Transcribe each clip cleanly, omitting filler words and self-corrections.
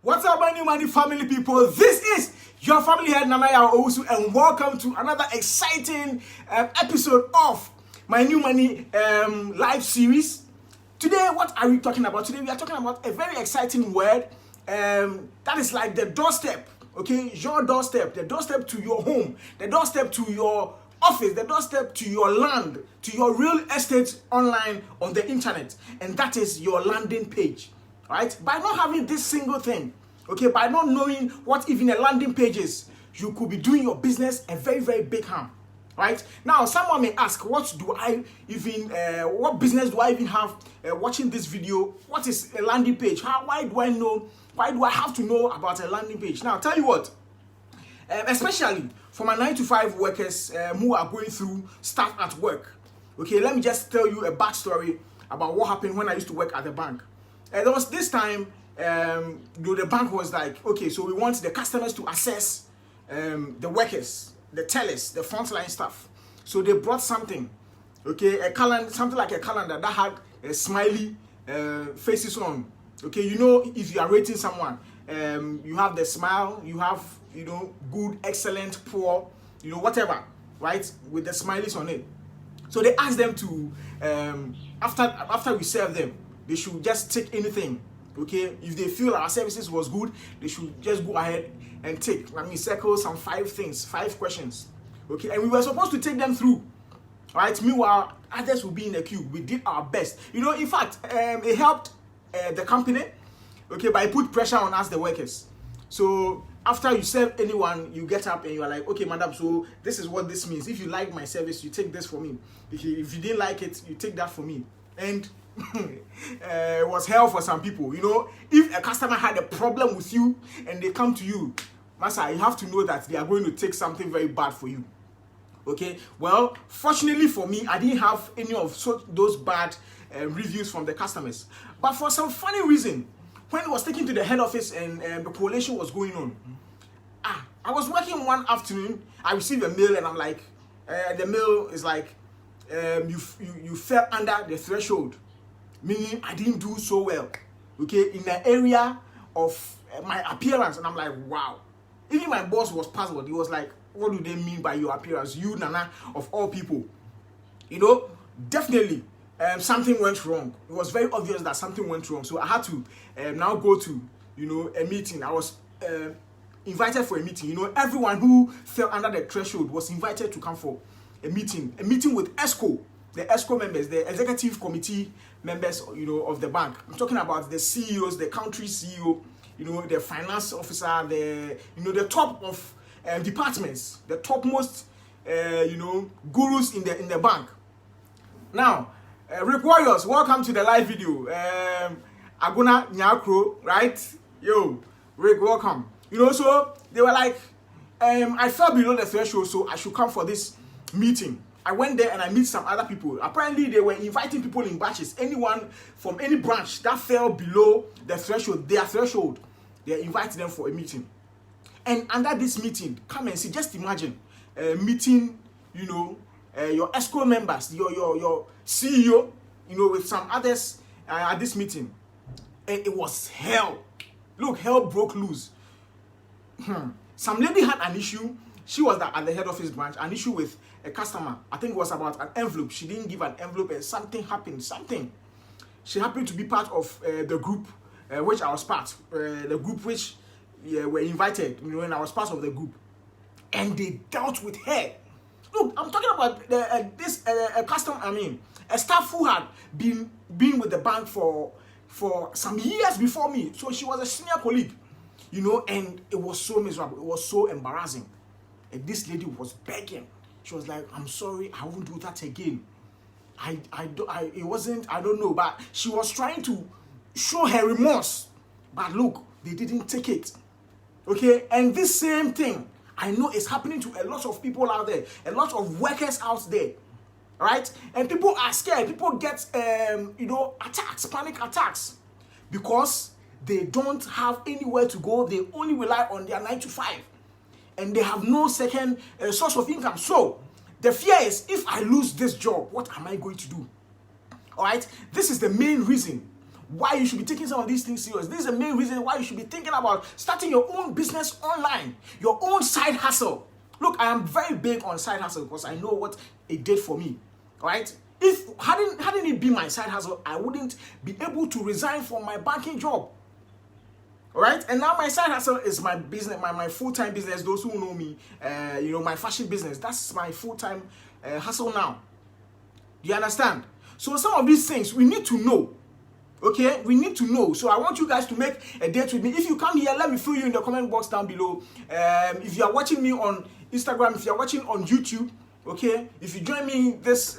What's up, my new money family people? This is your family head, Yawusu, and welcome to another exciting episode of my new money live series. Today, what are we talking about? Today, we are talking about a very exciting word that is like the doorstep, okay? Your doorstep, the doorstep to your home, the doorstep to your office, the doorstep to your land, to your real estate online on the internet, and that is your landing page. Right? By not having this single thing, okay, by not knowing what even a landing page is, you could be doing your business a very, very big harm. Right? Now, someone may ask, what business do I even have watching this video? What is a landing page? Why do I have to know about a landing page? Now, I'll tell you what, especially for my 9-to-5 workers who are going through stuff at work. Okay, let me just tell you a backstory about what happened when I used to work at the bank. There was this time, the bank was like, okay, so we want the customers to assess the workers, the tellers, the frontline staff. So they brought something, okay, a calendar, something like a calendar that had a smiley faces on. Okay, you know, if you are rating someone, you have the smile, you have, good, excellent, poor, whatever, right, with the smileys on it. So they asked them to, after we serve them, they should just take anything, okay? If they feel our services was good, they should just go ahead and take. Circle some 5 questions, okay? And we were supposed to take them through, right? Meanwhile, others will be in the queue. We did our best. In fact, it helped the company, okay? But it put pressure on us, the workers. So after you serve anyone, you get up and you are like, okay, madam, so this is what this means. If you like my service, you take this for me. If you didn't like it, you take that for me. And it was hell for some people. If a customer had a problem with you and they come to you, Master, you have to know that they are going to take something very bad for you. Okay, well, fortunately for me, I didn't have any of those bad reviews from the customers. But for some funny reason, when it was taken to the head office and the collation was going on, I was working one afternoon, I received a mail and I'm like, the mail is like, you fell under the threshold, meaning I didn't do so well, okay, in the area of my appearance. And I'm like, wow. Even my boss was puzzled. He was like, what do they mean by your appearance? You, Nana, of all people. Definitely something went wrong. It was very obvious that something went wrong. So I had to now go to, a meeting. I was invited for a meeting. Everyone who fell under the threshold was invited to come for a meeting with ESCO, the ESCO members, the executive committee members, of the bank. I'm talking about the CEOs, the country CEO, the finance officer, the top of departments, the topmost, gurus in the bank. Now, Rick Warriors, welcome to the live video. Aguna Nyakro, right? Yo, Rick, welcome. So they were like, I fell below the threshold, so I should come for this meeting. I went there and I met some other people. Apparently, they were inviting people in batches. Anyone from any branch that fell below the threshold, their threshold, they invited them for a meeting. And under this meeting, come and see. Just imagine meeting, your ESCO members, your CEO, with some others at this meeting. And it was hell. Look, hell broke loose. Some lady had an issue. She was at the head office branch, an issue with a customer. I think it was about an envelope. She didn't give an envelope and something happened. She happened to be part of the group which I was part. The group which were invited, and I was part of the group. And they dealt with her. Look, I'm talking about a staff who had been with the bank for some years before me. So she was a senior colleague, and it was so miserable. It was so embarrassing. And this lady was begging. She was like, I'm sorry, I won't do that again. I don't know, but she was trying to show her remorse. But look, they didn't take it. Okay, and this same thing, I know it's happening to a lot of people out there, a lot of workers out there, right? And people are scared. People get, attacks, panic attacks, because they don't have anywhere to go. They only rely on their 9-to-5. And they have no second source of income. So the fear is, if I lose this job, what am I going to do? All right. This is the main reason why you should be taking some of these things serious. This is the main reason why you should be thinking about starting your own business online, your own side hustle. Look, I am very big on side hustle because I know what it did for me, right? If hadn't it been my side hustle, I wouldn't be able to resign from my banking job. All right, and now my side hustle is my business, my full-time business. Those who know me, my fashion business, that's my full-time hustle now. Do you understand? So some of these things we need to know. Okay, we need to know. So I want you guys to make a date with me. If you come here, let me fill you in the comment box down below. If you are watching me on Instagram, if you are watching on YouTube, okay, if you join me this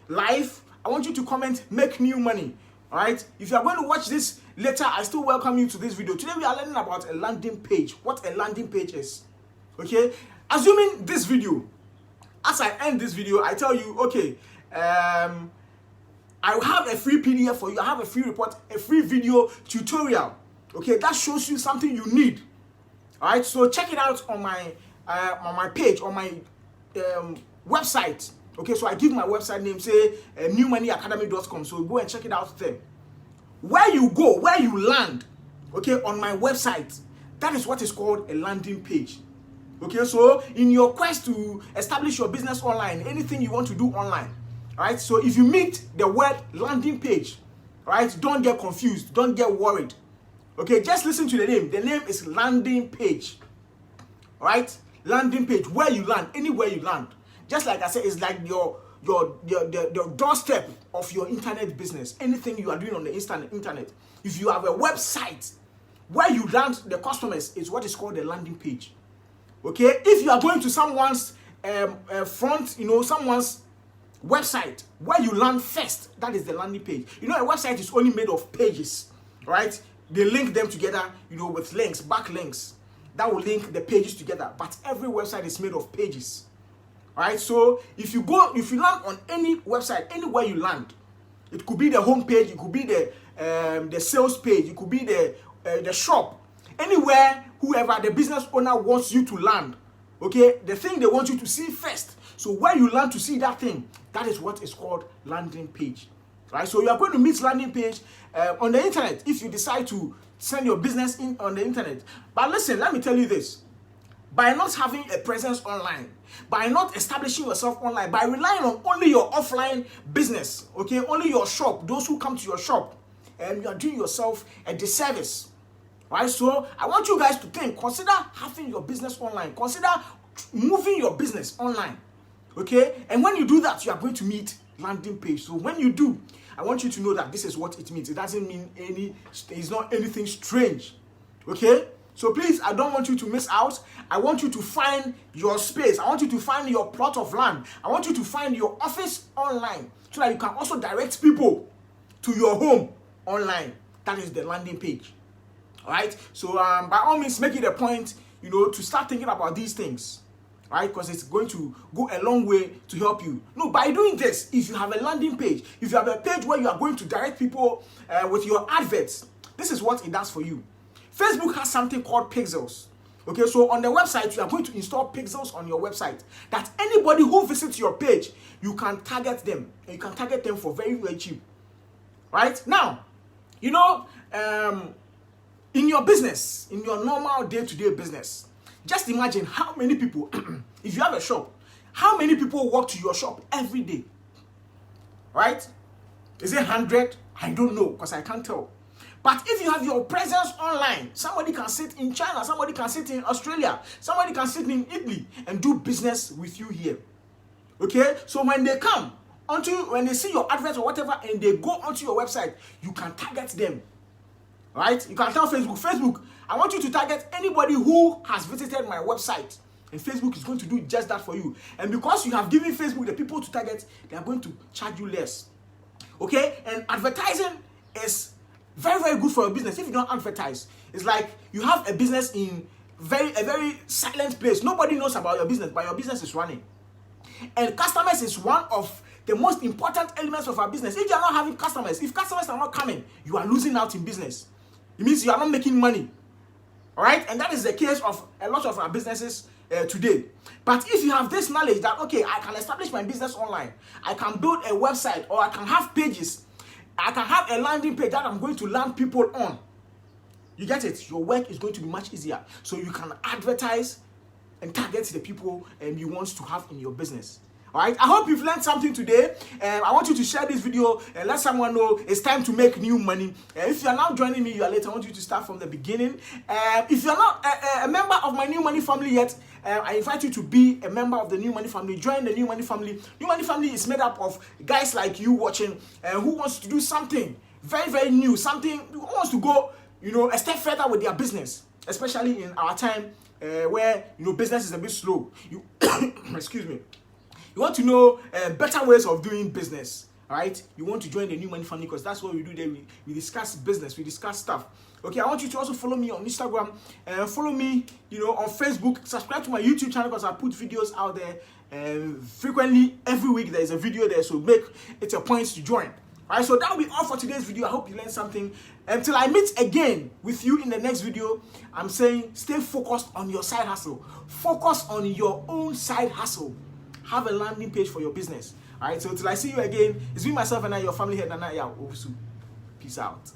live, I want you to comment, make new money. All right, if you are going to watch this later, I still welcome you to this video. Today we are learning about a landing page, what a landing page is. Okay, assuming this video, as I end this video, I tell you, okay, I have a free PDF for you. I have a free report, a free video tutorial. Okay, that shows you something you need. All right, so check it out on my page, on my website. Okay, so I give my website name, say newmoneyacademy.com. So go and check it out there. Where you go, where you land, okay, on my website, that is what is called a landing page. Okay, so in your quest to establish your business online, anything you want to do online, all right, so if you meet the word landing page, all right, don't get confused, don't get worried. Okay, just listen to the name. The name is landing page. All right, landing page, where you land, anywhere you land. Just like I said, it's like your doorstep of your internet business. Anything you are doing on the internet. If you have a website, where you land the customers is what is called a landing page. Okay, if you are going to someone's front, someone's website, where you land first, that is the landing page. A website is only made of pages, right? They link them together, with links, backlinks that will link the pages together. But every website is made of pages. All right, so if you land on any website, anywhere you land, it could be the home page, it could be the sales page, it could be the shop, anywhere, whoever the business owner wants you to land. Okay, the thing they want you to see first. So where you land to see that thing, that is what is called landing page. Right, so you are going to meet landing page on the internet if you decide to send your business in on the internet. But listen, let me tell you this. By not having a presence online, by not establishing yourself online, by relying on only your offline business, okay, only your shop, those who come to your shop, you are doing yourself a disservice. Right? So I want you guys to consider having your business online, consider moving your business online. Okay? And when you do that, you are going to meet landing page. So when you do, I want you to know that this is what it means. It doesn't mean it's not anything strange. Okay? So please, I don't want you to miss out. I want you to find your space. I want you to find your plot of land. I want you to find your office online so that you can also direct people to your home online. That is the landing page. All right? So by all means, make it a point, to start thinking about these things. Right? Because it's going to go a long way to help you. No, by doing this, if you have a landing page, if you have a page where you are going to direct people with your adverts, this is what it does for you. Facebook has something called pixels. Okay, so on the website, you are going to install pixels on your website that anybody who visits your page, you can target them. And you can target them for very, very cheap. Right? Now, in your business, in your normal day-to-day business, just imagine how many people, if you have a shop, how many people walk to your shop every day? Right? Is it 100? I don't know because I can't tell. But if you have your presence online, somebody can sit in China, somebody can sit in Australia, somebody can sit in Italy and do business with you here. Okay? So when they come, when they see your advert or whatever and they go onto your website, you can target them. Right? You can tell Facebook, I want you to target anybody who has visited my website. And Facebook is going to do just that for you. And because you have given Facebook the people to target, they are going to charge you less. Okay? And advertising is very, very good for your business. If you don't advertise, it's like you have a business in a very silent place. Nobody knows about your business, but your business is running. And customers is one of the most important elements of our business. If you are not having customers, if customers are not coming, you are losing out in business. It means you are not making money. All right? And that is the case of a lot of our businesses today. But if you have this knowledge that, okay, I can establish my business online, I can build a website, or I can have pages, I can have a landing page that I'm going to land people on. You get it? Your work is going to be much easier. So you can advertise and target the people you want to have in your business. All right, I hope you've learned something today. I want you to share this video and let someone know it's time to make new money. If you are now joining me, you are late. I want you to start from the beginning. If you are not a member of my New Money family yet, I invite you to be a member of the New Money family. Join the New Money family. New Money family is made up of guys like you watching who wants to do something very, very new, something who wants to go, a step further with their business, especially in our time where business is a bit slow. Excuse me. You want to know better ways of doing business, all right? You want to join the New Money family because that's what we do there. We discuss business, we discuss stuff. Okay, I want you to also follow me on Instagram and follow me, on Facebook. Subscribe to my YouTube channel because I put videos out there frequently. Every week there is a video there, so make it a point to join. All right, so that will be all for today's video. I hope you learned something. Until I meet again with you in the next video, I'm saying stay focused on your side hustle. Focus on your own side hustle. Have a landing page for your business. All right, so till I see you again, it's me, myself, and I, your family head, and I, Yawusu. Peace out.